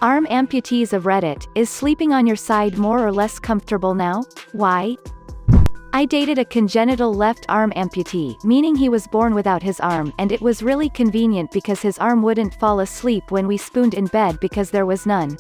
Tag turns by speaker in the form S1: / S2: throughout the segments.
S1: Arm amputees of Reddit, is sleeping on your side more or less comfortable now? Why? I dated a congenital left arm amputee, meaning he was born without his arm, and it was really convenient because his arm wouldn't fall asleep when we spooned in bed because there was none.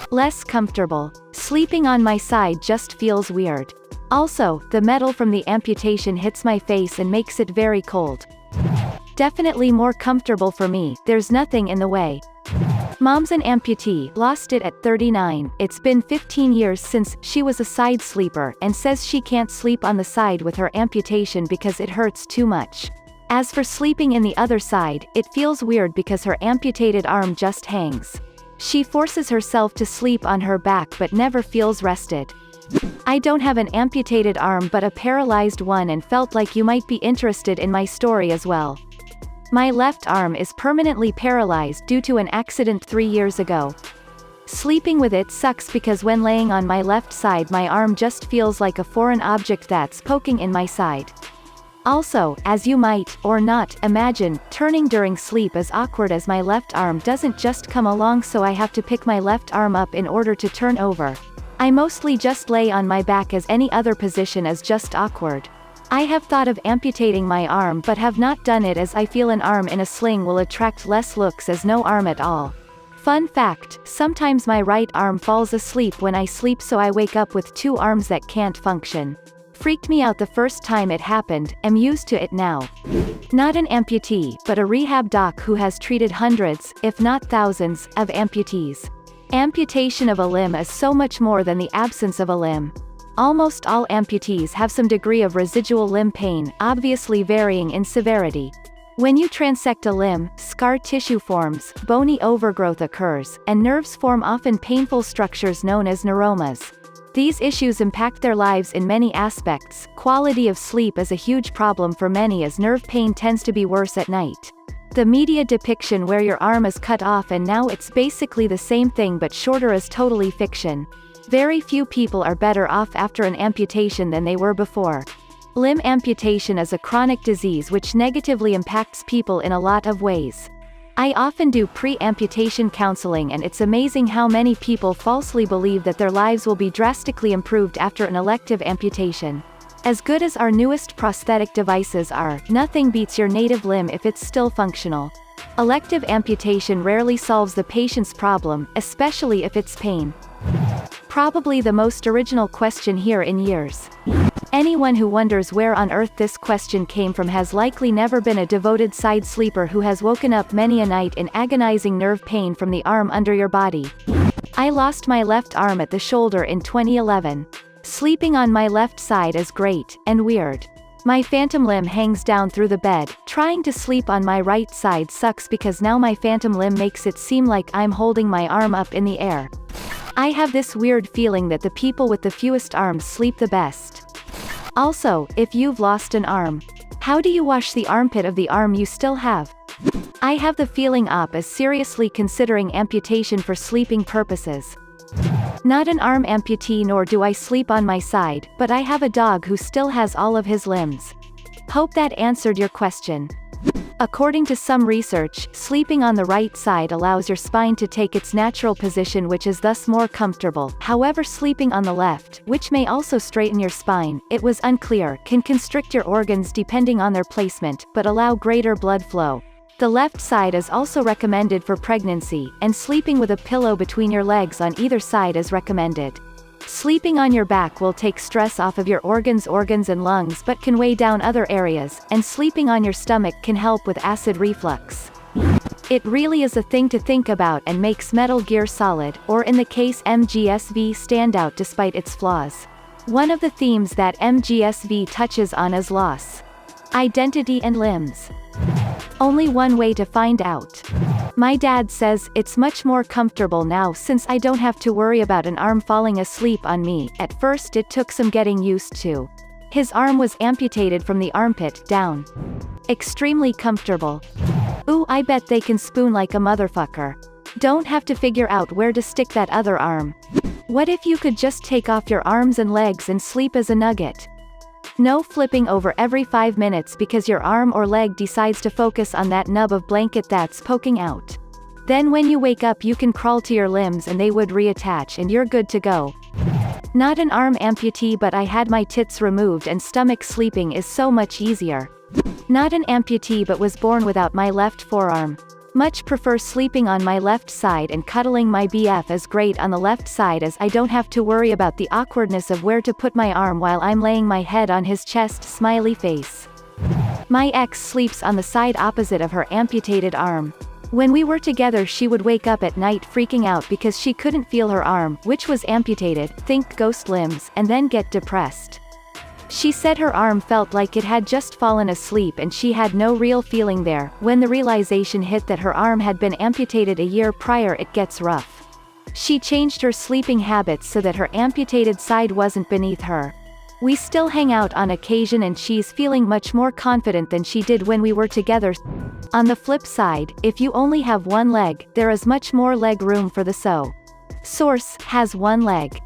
S1: Less comfortable. Sleeping on my side just feels weird. Also, the metal from the amputation hits my face and makes it very cold. Definitely more comfortable for me, there's nothing in the way. Mom's an amputee, lost it at 39, it's been 15 years since she was a side sleeper, and says she can't sleep on the side with her amputation because it hurts too much. As for sleeping in the other side, it feels weird because her amputated arm just hangs. She forces herself to sleep on her back but never feels rested. I don't have an amputated arm but a paralyzed one, and felt like you might be interested in my story as well. My left arm is permanently paralyzed due to an accident 3 years ago. Sleeping with it sucks because when laying on my left side my arm just feels like a foreign object that's poking in my side. Also, as you might, or not, imagine, turning during sleep is awkward as my left arm doesn't just come along, so I have to pick my left arm up in order to turn over. I mostly just lay on my back as any other position is just awkward. I have thought of amputating my arm but have not done it as I feel an arm in a sling will attract less looks as no arm at all. Fun fact, sometimes my right arm falls asleep when I sleep, so I wake up with 2 arms that can't function. Freaked me out the first time it happened, am used to it now. Not an amputee, but a rehab doc who has treated hundreds, if not thousands, of amputees. Amputation of a limb is so much more than the absence of a limb. Almost all amputees have some degree of residual limb pain, obviously varying in severity. When you transect a limb, scar tissue forms, bony overgrowth occurs, and nerves form often painful structures known as neuromas. These issues impact their lives in many aspects. Quality of sleep is a huge problem for many as nerve pain tends to be worse at night. The media depiction where your arm is cut off and now it's basically the same thing but shorter is totally fiction. Very few people are better off after an amputation than they were before. Limb amputation is a chronic disease which negatively impacts people in a lot of ways. I often do pre-amputation counseling, and it's amazing how many people falsely believe that their lives will be drastically improved after an elective amputation. As good as our newest prosthetic devices are, nothing beats your native limb if it's still functional. Elective amputation rarely solves the patient's problem, especially if it's pain. Probably the most original question here in years. Anyone who wonders where on earth this question came from has likely never been a devoted side sleeper who has woken up many a night in agonizing nerve pain from the arm under your body. I lost my left arm at the shoulder in 2011. Sleeping on my left side is great, and weird. My phantom limb hangs down through the bed. Trying to sleep on my right side sucks because now my phantom limb makes it seem like I'm holding my arm up in the air. I have this weird feeling that the people with the fewest arms sleep the best. Also, if you've lost an arm, how do you wash the armpit of the arm you still have? I have the feeling OP is seriously considering amputation for sleeping purposes. Not an arm amputee nor do I sleep on my side, but I have a dog who still has all of his limbs. Hope that answered your question. According to some research, sleeping on the right side allows your spine to take its natural position, which is thus more comfortable. However, sleeping on the left, which may also straighten your spine, it was unclear, can constrict your organs depending on their placement, but allow greater blood flow. The left side is also recommended for pregnancy, and sleeping with a pillow between your legs on either side is recommended. Sleeping on your back will take stress off of your organs and lungs but can weigh down other areas, and sleeping on your stomach can help with acid reflux. It really is a thing to think about and makes Metal Gear Solid, or in the case MGSV, stand out despite its flaws. One of the themes that MGSV touches on is loss, identity and limbs. Only one way to find out. My dad says, it's much more comfortable now since I don't have to worry about an arm falling asleep on me. At first it took some getting used to. His arm was amputated from the armpit down. Extremely comfortable. Ooh, I bet they can spoon like a motherfucker. Don't have to figure out where to stick that other arm. What if you could just take off your arms and legs and sleep as a nugget? No flipping over every 5 minutes because your arm or leg decides to focus on that nub of blanket that's poking out. Then when you wake up you can crawl to your limbs and they would reattach and you're good to go. Not an arm amputee, but I had my tits removed and stomach sleeping is so much easier. Not an amputee but was born without my left forearm. Much prefer sleeping on my left side, and cuddling my BF is great on the left side as I don't have to worry about the awkwardness of where to put my arm while I'm laying my head on his chest. Smiley face. My ex sleeps on the side opposite of her amputated arm. When we were together she would wake up at night freaking out because she couldn't feel her arm, which was amputated, think ghost limbs, and then get depressed. She said her arm felt like it had just fallen asleep and she had no real feeling there. When the realization hit that her arm had been amputated a year prior, it gets rough. She changed her sleeping habits so that her amputated side wasn't beneath her. We still hang out on occasion and she's feeling much more confident than she did when we were together. On the flip side, if you only have one leg, there is much more leg room for the source has one leg.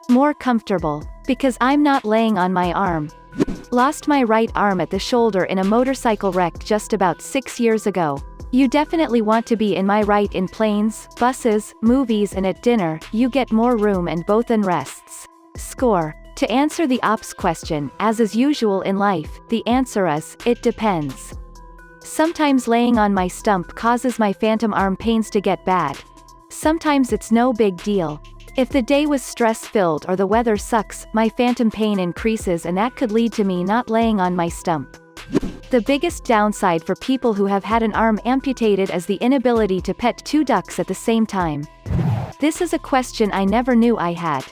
S1: More comfortable. Because I'm not laying on my arm. Lost my right arm at the shoulder in a motorcycle wreck just about 6 years ago. You definitely want to be in my right in planes, buses, movies and at dinner. You get more room and both rests. Score. To answer the ops question, as is usual in life, the answer is, it depends. Sometimes laying on my stump causes my phantom arm pains to get bad. Sometimes it's no big deal. If the day was stress-filled or the weather sucks, my phantom pain increases and that could lead to me not laying on my stump. The biggest downside for people who have had an arm amputated is the inability to pet two ducks at the same time. This is a question I never knew I had.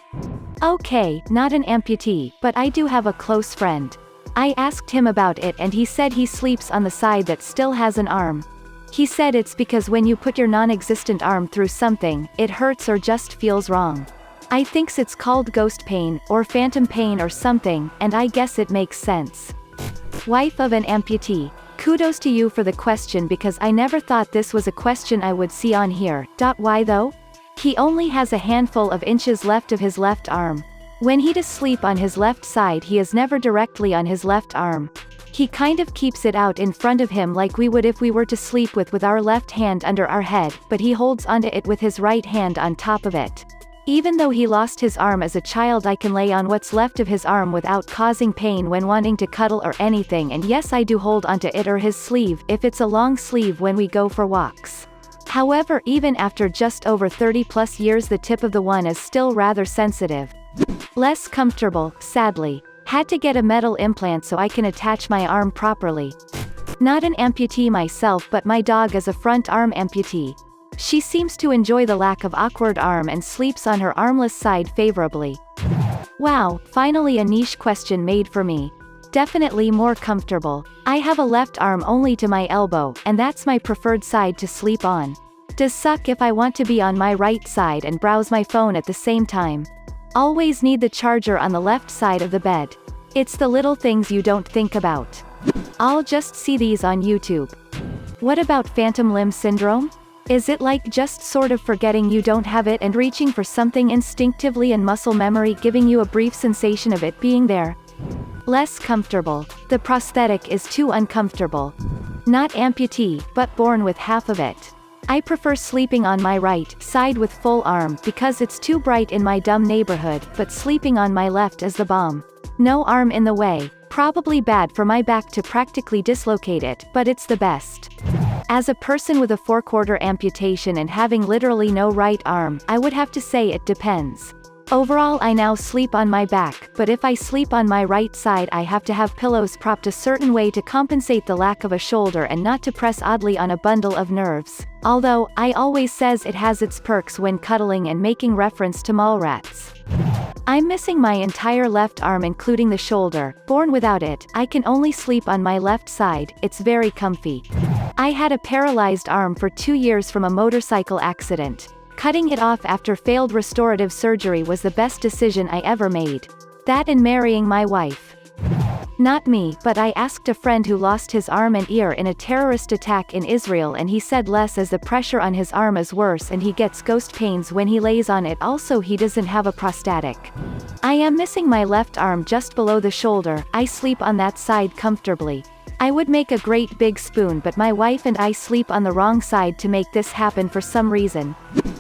S1: Okay, not an amputee, but I do have a close friend. I asked him about it and he said he sleeps on the side that still has an arm. He said it's because when you put your non-existent arm through something, it hurts or just feels wrong. I thinks it's called ghost pain, or phantom pain or something, and I guess it makes sense. Wife of an amputee. Kudos to you for the question because I never thought this was a question I would see on here. Why though? He only has a handful of inches left of his left arm. When he does sleep on his left side he is never directly on his left arm. He kind of keeps it out in front of him like we would if we were to sleep with our left hand under our head, but he holds onto it with his right hand on top of it. Even though he lost his arm as a child, I can lay on what's left of his arm without causing pain when wanting to cuddle or anything, and yes, I do hold onto it or his sleeve if it's a long sleeve when we go for walks. However, even after just over 30 plus years the tip of the one is still rather sensitive. Less comfortable, sadly. Had to get a metal implant so I can attach my arm properly. Not an amputee myself, but my dog is a front arm amputee. She seems to enjoy the lack of awkward arm and sleeps on her armless side favorably. Wow, finally a niche question made for me. Definitely more comfortable. I have a left arm only to my elbow, and that's my preferred side to sleep on. Does suck if I want to be on my right side and browse my phone at the same time. Always need the charger on the left side of the bed. It's the little things you don't think about. I'll just see these on YouTube. What about phantom limb syndrome? Is it like just sort of forgetting you don't have it and reaching for something instinctively and muscle memory giving you a brief sensation of it being there? Less comfortable. The prosthetic is too uncomfortable. Not amputee, but born with half of it. I prefer sleeping on my right side with full arm because it's too bright in my dumb neighborhood, but sleeping on my left is the bomb. No arm in the way. Probably bad for my back to practically dislocate it, but it's the best. As a person with a 4/4 amputation and having literally no right arm, I would have to say it depends. Overall, I now sleep on my back, but if I sleep on my right side I have to have pillows propped a certain way to compensate the lack of a shoulder and not to press oddly on a bundle of nerves. Although, I always says it has its perks when cuddling and making reference to mall rats. I'm missing my entire left arm including the shoulder. Born without it, I can only sleep on my left side, it's very comfy. I had a paralyzed arm for 2 years from a motorcycle accident. Cutting it off after failed restorative surgery was the best decision I ever made. That and marrying my wife. Not me, but I asked a friend who lost his arm and ear in a terrorist attack in Israel and he said less as the pressure on his arm is worse and he gets ghost pains when he lays on it. Also, he doesn't have a prosthetic. I am missing my left arm just below the shoulder. I sleep on that side comfortably. I would make a great big spoon, but my wife and I sleep on the wrong side to make this happen for some reason.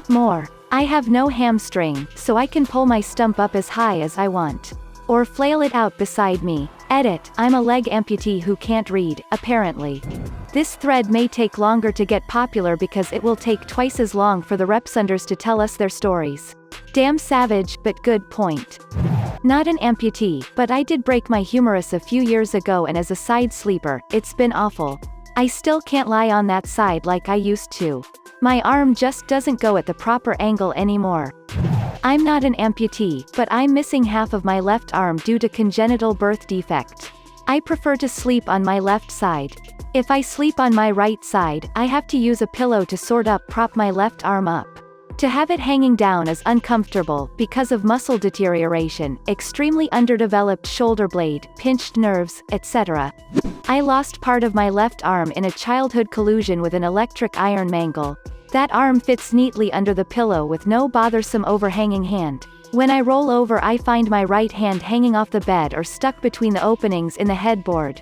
S1: More. I have no hamstring, so I can pull my stump up as high as I want. Or flail it out beside me. Edit, I'm a leg amputee who can't read, apparently. This thread may take longer to get popular because it will take twice as long for the Repsunders to tell us their stories. Damn savage, but good point. Not an amputee, but I did break my humerus a few years ago, and as a side sleeper, it's been awful. I still can't lie on that side like I used to. My arm just doesn't go at the proper angle anymore. I'm not an amputee, but I'm missing half of my left arm due to congenital birth defect. I prefer to sleep on my left side. If I sleep on my right side, I have to use a pillow to prop my left arm up. To have it hanging down is uncomfortable because of muscle deterioration, extremely underdeveloped shoulder blade, pinched nerves, etc. I lost part of my left arm in a childhood collusion with an electric iron mangle. That arm fits neatly under the pillow with no bothersome overhanging hand. When I roll over, I find my right hand hanging off the bed or stuck between the openings in the headboard.